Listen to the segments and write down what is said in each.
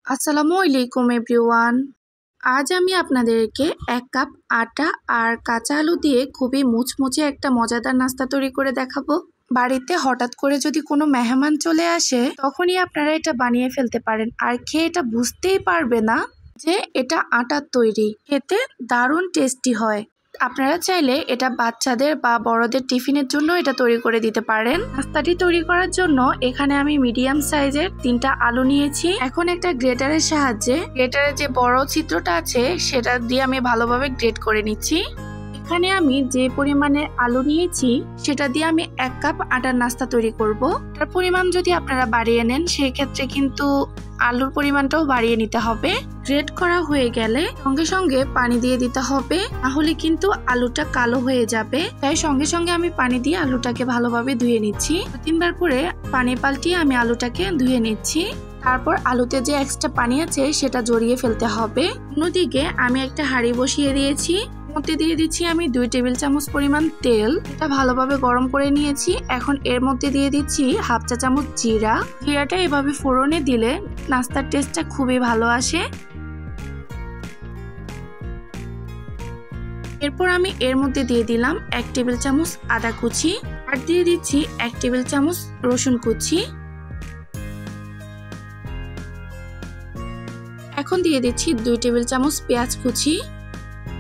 আসসালামু আলাইকুম এভরিওয়ান। আজ আমি আপনাদেরকে 1 কাপ আটা আর কাঁচা আলু দিয়ে খুবই মুচমুচে একটা মজাদার নাস্তা তৈরি করে দেখাবো। বাড়িতে হঠাৎ করে যদি কোনো মেহমান চলে আসে তখনই আপনারা এটা বানিয়ে ফেলতে পারেন আর খেয়ে এটা বুঝতেই পারবে না যে এটা আটার তৈরি। খেতে দারুণ টেস্টি হয়। আপনারা চাইলে এটা বাচ্চাদের বা বড়দের টিফিনের জন্য এটা তৈরি করে দিতে পারেন। নাস্তাটি তৈরি করার জন্য এখানে আমি মিডিয়াম সাইজের 3টা আলু নিয়েছি। এখন একটা গ্রেটারের সাহায্যে গ্রেটারের যে বড় ছিদ্রটা আছে সেটা দিয়ে আমি ভালোভাবে গ্রেট করে নিচ্ছি। এখানে আমি যে পরিমাণে আলু নিয়েছি সেটা দিয়ে আমি 1 কাপ আটার নাস্তা তৈরি করব। তার পরিমাণ যদি আপনারা বাড়িয়ে নেন সেই ক্ষেত্রে কিন্তু আলুর পরিমাণটাও বাড়িয়ে নিতে হবে। গ্রেট করা হয়ে গেলে সঙ্গে সঙ্গে পানি দিয়ে দিতে হবে, নাহলে কিন্তু আলুটা কালো হয়ে যাবে। তাই সঙ্গে সঙ্গে আমি পানি দিয়ে আলুটাকে ভালোভাবে ধুয়ে নিচ্ছি। 2-3 বার করে পানি পাল্টিয়ে আমি আলুটাকে ধুয়ে নিচ্ছি। তারপর আলুতে যে এক্সট্রা পানি আছে সেটা জড়িয়ে ফেলতে হবে। অন্যদিকে আমি একটা হাঁড়ি বসিয়ে দিয়েছি। মধ্যে দিয়ে দিচ্ছি আমি 2 টেবিল চামচ পরিমাণ তেল। এটা ভালোভাবে গরম করে নিয়েছি। এখন এর মধ্যে দিয়ে দিচ্ছি 1/2 চা চামচ জিরা। জিরাটা এভাবে ফোড়নে দিলে নাস্তার টেস্টটা খুবই ভালো আসে। এরপর আমি এর মধ্যে দিয়ে দিলাম 1 টেবিল চামচ আদা কুচি আর দিয়ে দিচ্ছি 1 টেবিল চামচ রসুন কুচি। এখন দিয়ে দিচ্ছি 2 টেবিল চামচ পেঁয়াজ কুচি,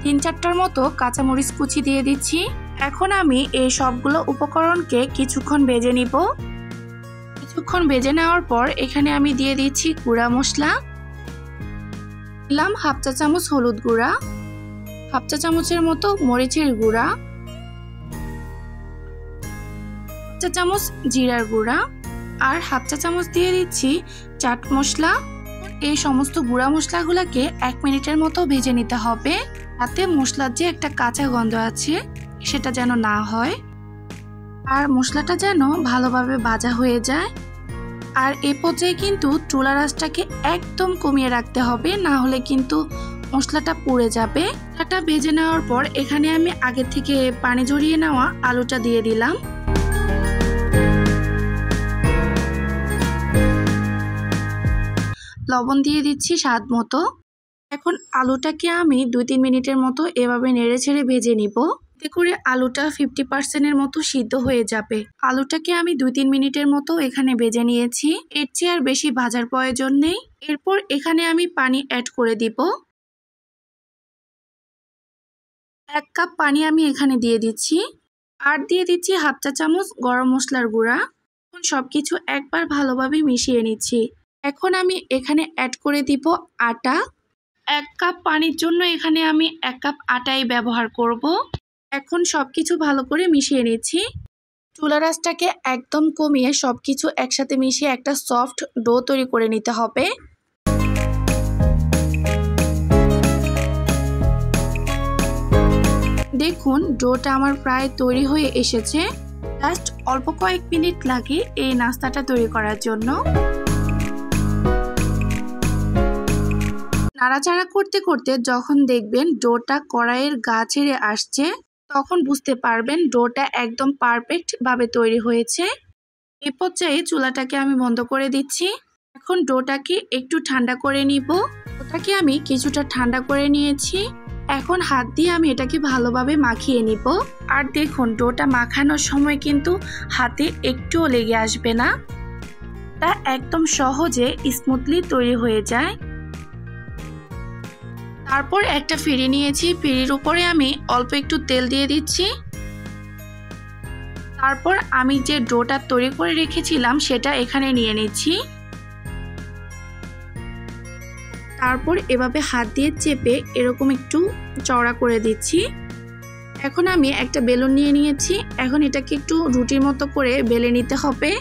3-4টার মতো কাঁচামরিচ কুচি দিয়ে দিচ্ছি। এখন আমি এই সবগুলো উপকরণকে কিছুক্ষণ ভেজে নিব। কিছুক্ষণ ভেজে নেওয়ার পর এখানে আমি দিয়ে দিচ্ছি গুঁড়া মশলা। দিলাম 1/2 চা চামচ হলুদ গুঁড়া, 1/2 চা চামচের মতো মরিচের গুঁড়া, 1 চা চামচ জিরার গুঁড়া আর 1/2 চা চামচ দিয়ে দিচ্ছি চাট মশলা। এই সমস্ত গুঁড়া মশলাগুলোকে 1 মিনিটের মতো ভেজে নিতে হবে, তাতে মশলার যে একটা কাঁচা গন্ধ আছে সেটা যেন না হয় আর মশলাটা যেন ভালোভাবে ভাজা হয়ে যায়। আর এই পর্যায়ে কিন্তু চুলার আঁচটাকে একদম কমিয়ে রাখতে হবে, না হলে কিন্তু মশলাটা পুড়ে যাবে। মশলাটা ভেজে নেওয়ার পর এখানে আমি আগে থেকে পানি ঝরিয়ে নেওয়া আলুটা দিয়ে দিলাম। লবণ দিয়ে দিচ্ছি স্বাদ মতো। এখন আলুটাকে আমি 2-3 মিনিটের মতো এভাবে নেড়ে ছেড়ে ভেজে নিব। এতে করে আলুটা 50% মতো সিদ্ধ হয়ে যাবে। আলুটাকে আমি 2-3 মিনিটের মতো এখানে ভেজে নিয়েছি। এর চেয়ে আর বেশি ভাজার প্রয়োজন নেই। এরপর এখানে আমি পানি অ্যাড করে দিব। 1 কাপ পানি আমি এখানে দিয়ে দিচ্ছি আর দিয়ে দিচ্ছি 1/2 চা চামচ গরম মশলার গুঁড়া। এখন সবকিছু একবার ভালোভাবে মিশিয়ে নিচ্ছি। এখন আমি এখানে অ্যাড করে দিব আটা। 1 কাপ পানির জন্য এখানে আমি 1 কাপ আটাই ব্যবহার করব। এখন সবকিছু ভালো করে মিশিয়ে নিচ্ছি। চুলার আঁচটাকে একদম কমিয়ে সবকিছু একসাথে মিশিয়ে একটা সফট ডো তৈরি করে নিতে হবে। দেখুন ডোটা আমার প্রায় তৈরি হয়ে এসেছে। জাস্ট অল্প কয়েক মিনিট লাগে এই নাস্তাটা তৈরি করার জন্য। নাড়াচাড়া করতে করতে যখন দেখবেন ডোটা কড়াইয়ের গা ছেড়ে আসছে তখন বুঝতে পারবেন ডোটা একদম পারফেক্ট ভাবে তৈরি হয়েছে। এই পর্যায়ে চুলাটাকে আমি বন্ধ করে দিচ্ছি। এখন ডোটাকে একটু ঠান্ডা করে নিব। ওটাকে আমি কিছুটা ঠান্ডা করে নিয়েছি। এখন হাত দিয়ে আমি এটাকে ভালোভাবে মাখিয়ে নিব। আর দেখুন ডোটা মাখানোর সময় কিন্তু হাতে একটুও লেগে আসবে না। তা একদম সহজে স্মুথলি তৈরি হয়ে যায়। তারপর একটা ফিরি নিয়েছি, ফিরির উপরে আমি অল্প একটু তেল দিয়ে দিচ্ছি। তারপর আমি যে ডোটা তৈরি করে রেখেছিলাম সেটা এখানে নিয়ে নিচ্ছি। তারপর এভাবে হাত দিয়ে চেপে এরকম একটু চওড়া করে দিচ্ছি। এখন আমি একটা বেলুন নিয়ে নিয়েছি। এখন এটাকে একটু রুটির মতো করে বেলে নিতে হবে।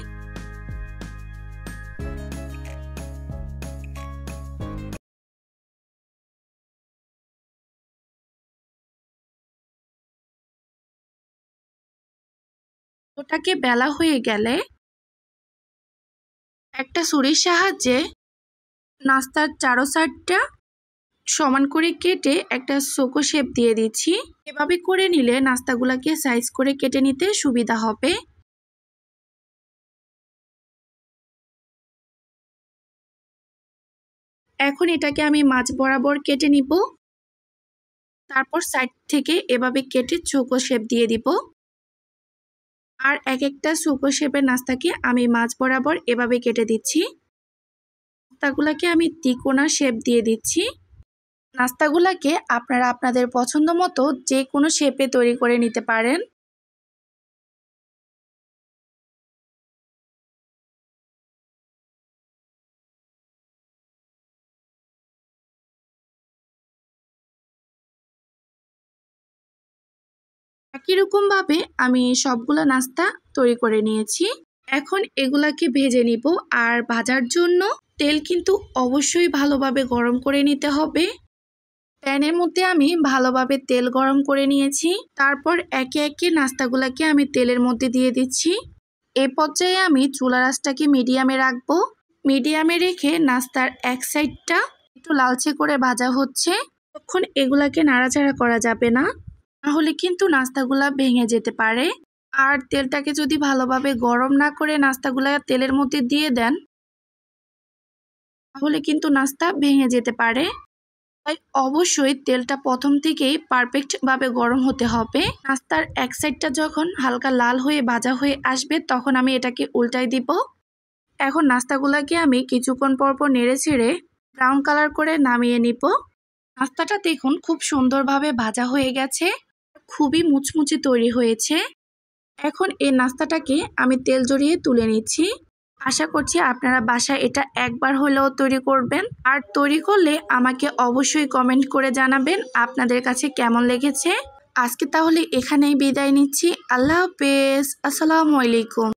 ওটাকে বেলা হয়ে গেলে একটা ছুরির সাহায্যে নাস্তার চারো সাইডটা সমান করে কেটে একটা চৌকো শেপ দিয়ে দিচ্ছি। এভাবে করে নিলে নাস্তাগুলোকে সাইজ করে কেটে নিতে সুবিধা হবে। এখন এটাকে আমি মাঝ বরাবর কেটে নিব। তারপর সাইড থেকে এভাবে কেটে চৌকো শেপ দিয়ে দিব। আর এক একটা চৌকো শেপের নাস্তাকে আমি মাঝ বরাবর এভাবে কেটে দিচ্ছি। নাস্তাগুলোকে আমি তিকোনা শেপ দিয়ে দিচ্ছি। নাস্তাগুলোকে আপনারা আপনাদের পছন্দ মতো যে কোনো শেপে তৈরি করে নিতে পারেন। একই রকম ভাবে আমি সবগুলো নাস্তা তৈরি করে নিয়েছি। এখন এগুলাকে ভেজে নিব। আর ভাজার জন্য তেল কিন্তু অবশ্যই ভালোভাবে গরম করে নিতে হবে। প্যানের মধ্যে আমি ভালোভাবে তেল গরম করে নিয়েছি। তারপর একে একে নাস্তাগুলোকে আমি তেলের মধ্যে দিয়ে দিচ্ছি। এই পর্যায়ে আমি চুলার আঁচটাকে মিডিয়ামে রাখবো। মিডিয়ামে রেখে নাস্তার এক সাইডটা একটু লালচে করে ভাজা হচ্ছে, তখন এগুলাকে নাড়াচাড়া করা যাবে না, তাহলে কিন্তু নাস্তাগুলা ভেঙে যেতে পারে। আর তেলটাকে যদি ভালোভাবে গরম না করে নাস্তাগুলা তেলের মধ্যে দিয়ে দেন, তাহলে কিন্তু নাস্তা ভেঙে যেতে পারে। তাই অবশ্যই তেলটা প্রথম থেকেই পারফেক্ট ভাবে গরম হতে হবে। নাস্তার এক সাইডটা যখন হালকা লাল হয়ে ভাজা হয়ে আসবে, তখন আমি এটাকে উল্টাই দিব। এখন নাস্তাগুলোকে আমি কিছুক্ষণ পর পর নেড়ে ছেড়ে ব্রাউন কালার করে নামিয়ে নিব। নাস্তাটা দেখুন খুব সুন্দরভাবে ভাজা হয়ে গেছে, খুবই মুচমুচে তৈরি হয়েছে। এখন এই নাস্তাটাকে আমি তেল জড়িয়ে তুলে নিচ্ছি। আশা করছি আপনারা বাসায় এটা একবার হলেও তৈরি করবেন। আর তৈরি করলে আমাকে অবশ্যই কমেন্ট করে জানাবেন আপনাদের কাছে কেমন লেগেছে। আজকে তাহলে এখানেই বিদায় নিচ্ছি। আল্লাহ হাফেজ। আসসালামু আলাইকুম।